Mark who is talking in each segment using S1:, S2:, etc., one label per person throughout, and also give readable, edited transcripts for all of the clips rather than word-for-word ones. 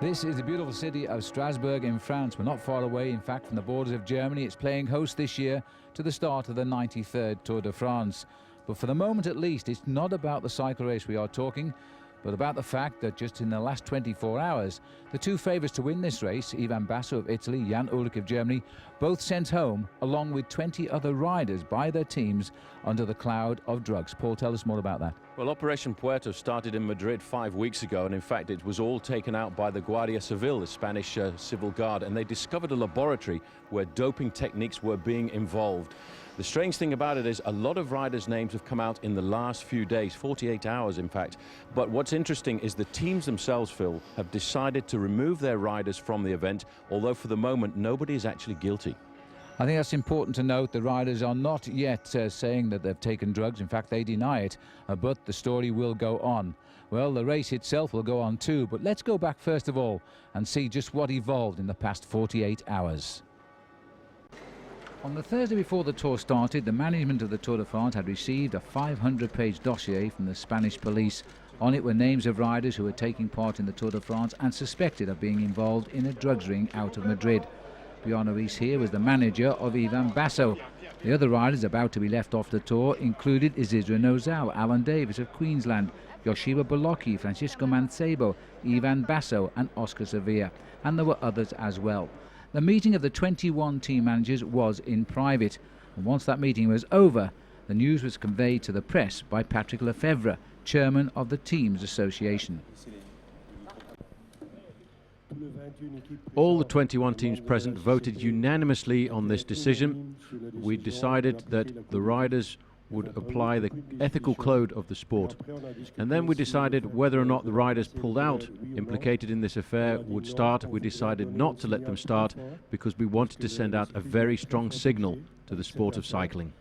S1: This is the beautiful city of Strasbourg in France. We're not far away, in fact, from the borders of Germany. It's playing host this year to the start of the 93rd Tour de France. But for the moment at least, it's not about the cycle race we are talking, but about the fact that just in the last 24 hours, the two favourites to win this race, Ivan Basso of Italy, Jan Ullrich of Germany, both sent home, along with 20 other riders by their teams, under the cloud of drugs. Paul, tell us more about that.
S2: Well, Operation Puerto started in Madrid 5 weeks ago, and in fact it was all taken out by the Guardia Civil, the Spanish civil guard, and they discovered a laboratory where doping techniques were being involved. The strange thing about it is a lot of riders' names have come out in the last few days, 48 hours in fact. But what's interesting is the teams themselves, Phil, have decided to remove their riders from the event, although for the moment nobody is actually guilty.
S1: I think that's important to note. The riders are not yet saying that they've taken drugs. In fact, they deny it, but the story will go on. Well, the race itself will go on too, but let's go back first of all and see just what evolved in the past 48 hours. On the Thursday before the Tour started, the management of the Tour de France had received a 500-page dossier from the Spanish police. On it were names of riders who were taking part in the Tour de France and suspected of being involved in a drugs ring out of Madrid. Bjorn Rees here was the manager of Ivan Basso. The other riders about to be left off the Tour included Isidro Nozal, Alan Davis of Queensland, Yoshiba Bolocchi, Francisco Mancebo, Ivan Basso and Oscar Sevilla, and there were others as well. The meeting of the 21 team managers was in private, and once that meeting was over, the news was conveyed to the press by Patrick Lefevre, chairman of the Teams Association.
S2: All the 21 teams present voted unanimously on this decision. We decided that the riders would apply the ethical code of the sport. And then we decided whether or not the riders pulled out, implicated in this affair, would start. We decided not to let them start because we wanted to send out a very strong signal to the sport of cycling.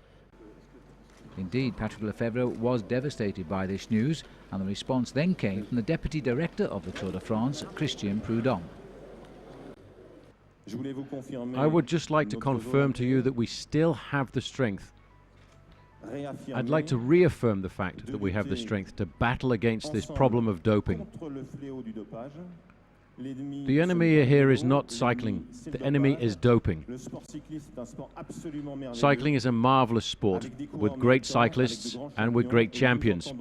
S1: Indeed, Patrick Lefevre was devastated by this news, and the response then came from the Deputy Director of the Tour de France, Christian Prudhomme.
S2: I would just like to confirm to you that we still have the strength. I'd like to reaffirm the fact that we have the strength to battle against this problem of doping. The enemy here is not cycling, the enemy is doping. Cycling is a marvelous sport with great cyclists and with great champions.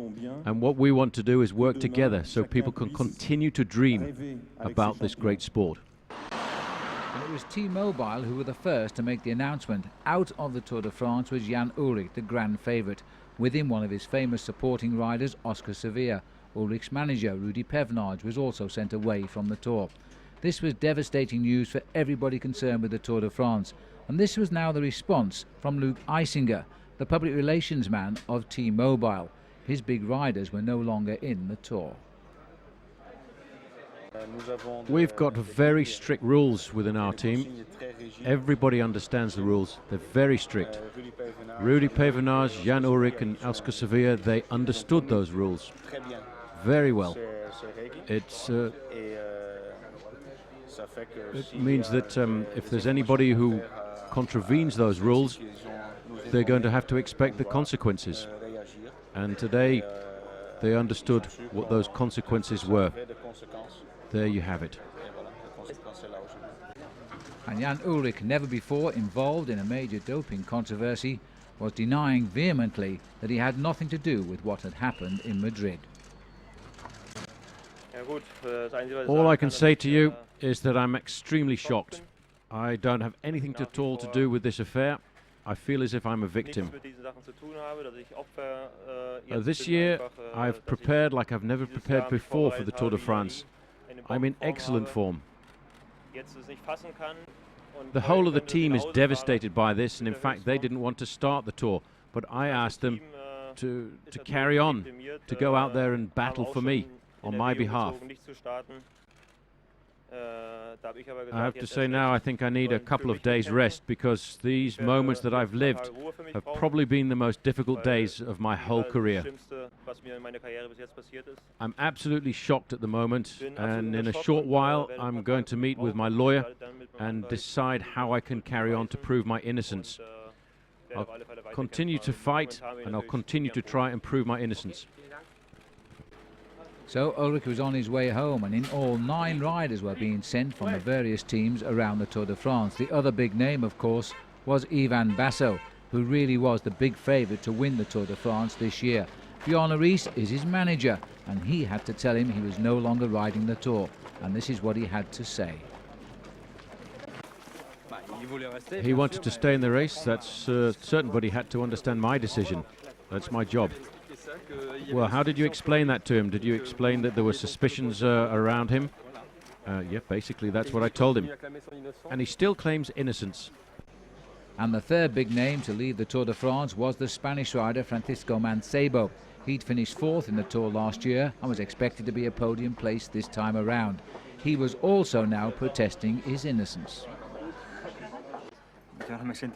S2: And what we want to do is work together so people can continue to dream about this great sport.
S1: And it was T-Mobile who were the first to make the announcement. Out of the Tour de France was Jan Ullrich, the grand favourite. With him, one of his famous supporting riders, Oscar Sevilla. Ulrich's manager, Rudy Pevnage, was also sent away from the Tour. This was devastating news for everybody concerned with the Tour de France. And this was now the response from Luke Eisinger, the public relations man of T-Mobile. His big riders were no longer in the Tour.
S2: We've got very strict rules within our team. Everybody understands the rules. They're very strict. Rudy Pevnage, Jan Ullrich and Oscar Sevilla, they understood those rules very well. It means that if there's anybody who contravenes those rules, they're going to have to expect the consequences. And today they understood what those consequences were. There you have it.
S1: And Jan Ullrich, never before involved in a major doping controversy, was denying vehemently that he had nothing to do with what had happened in Madrid.
S2: All I can say to you is that I'm extremely shocked. I don't have anything at all to do with this affair. I feel as if I'm a victim. This year I've prepared like I've never prepared before for the Tour de France. I'm in excellent form. The whole of the team is devastated by this, and in fact they didn't want to start the Tour, but I asked them to carry on, to go out there and battle for me, on my behalf. I have to say now I think I need a couple of days rest, because these moments that I've lived have probably been the most difficult days of my whole career. I'm absolutely shocked at the moment, and in a short while I'm going to meet with my lawyer and decide how I can carry on to prove my innocence. I'll continue to fight, and I'll continue to try and prove my innocence.
S1: So Ulrich was on his way home, and in all 9 riders were being sent from the various teams around the Tour de France. The other big name, of course, was Ivan Basso, who really was the big favourite to win the Tour de France this year. Bjarne Riis is his manager, and he had to tell him he was no longer riding the Tour, and this is what he had to say.
S3: He wanted to stay in the race, that's certain, but he had to understand my decision. That's my job. Well, how did you explain that to him? Did you explain that there were suspicions around him? Yeah, basically that's what I told him. And he still claims innocence.
S1: And the third big name to lead the Tour de France was the Spanish rider Francisco Mancebo. He'd finished 4th in the Tour last year and was expected to be a podium place this time around. He was also now protesting his innocence.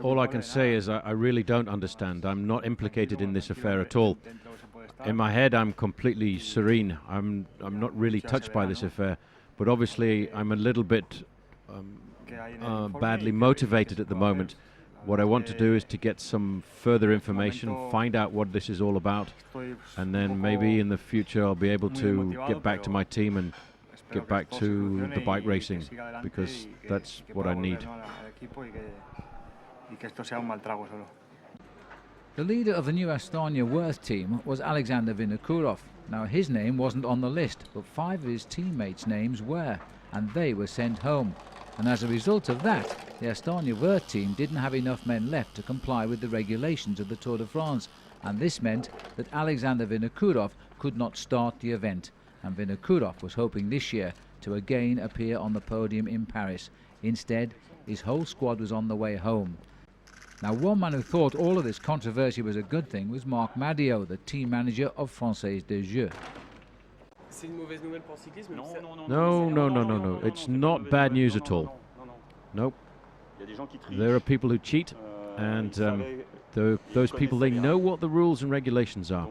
S3: All I can say is I really don't understand. I'm not implicated in this affair at all. In my head, I'm completely serene. I'm not really touched by this affair, but obviously I'm a little bit badly motivated at the moment. What I want to do is to get some further information, find out what this is all about, and then maybe in the future I'll be able to get back to my team and get back to the bike racing, because that's what I need.
S1: The leader of the new Estonia Worth team was Alexander Vinokourov. Now his name wasn't on the list, but 5 of his teammates' names were, and they were sent home. And as a result of that, the Estonia Worth team didn't have enough men left to comply with the regulations of the Tour de France, and this meant that Alexander Vinokourov could not start the event. And Vinokourov was hoping this year to again appear on the podium in Paris. Instead, his whole squad was on the way home. Now, one man who thought all of this controversy was a good thing was Marc Madiot, the team manager of Française des Jeux.
S3: No. It's not bad news at all. Nope. There are people who cheat, and those people, they know what the rules and regulations are.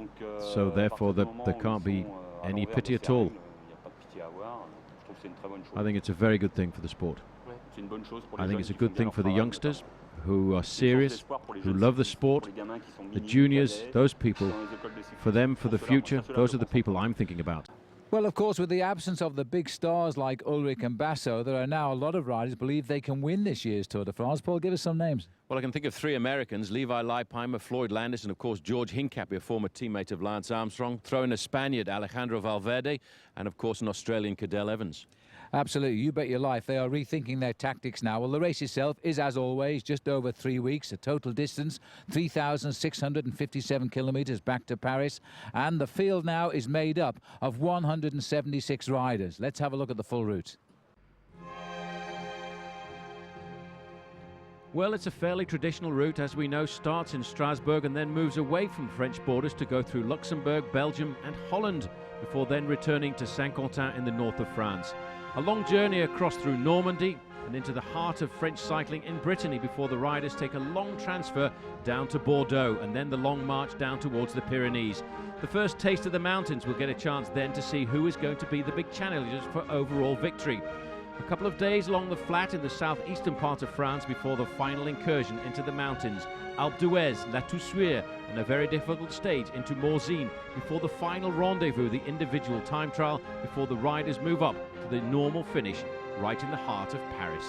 S3: So therefore, there can't be any pity at all. I think it's a very good thing for the sport. I think it's a good thing for the youngsters who are serious, who love the sport, the juniors, those people. For them, for the future, those are the people I'm thinking about.
S1: Well, of course, with the absence of the big stars like Ulrich and Basso, there are now a lot of riders believe they can win this year's Tour de France. Paul, give us some names.
S2: Well, I can think of 3 Americans, Levi Leipheimer, Floyd Landis, and of course George Hincapie, a former teammate of Lance Armstrong. Throw in a Spaniard, Alejandro Valverde, and of course an Australian, Cadel Evans.
S1: Absolutely, you bet your life. They are rethinking their tactics now. Well, the race itself is, as always, just over 3 weeks, a total distance, 3,657 kilometres back to Paris. And the field now is made up of 176 riders. Let's have a look at the full route.
S3: Well, it's a fairly traditional route, as we know, starts in Strasbourg and then moves away from French borders to go through Luxembourg, Belgium and Holland, before then returning to Saint-Quentin in the north of France. A long journey across through Normandy and into the heart of French cycling in Brittany before the riders take a long transfer down to Bordeaux and then the long march down towards the Pyrenees. The first taste of the mountains will get a chance then to see who is going to be the big challengers for overall victory. A couple of days along the flat in the southeastern part of France before the final incursion into the mountains. Alpe d'Huez, La Toussuire, and a very difficult stage into Morzine before the final rendezvous, the individual time trial, before the riders move up to the normal finish right in the heart of Paris.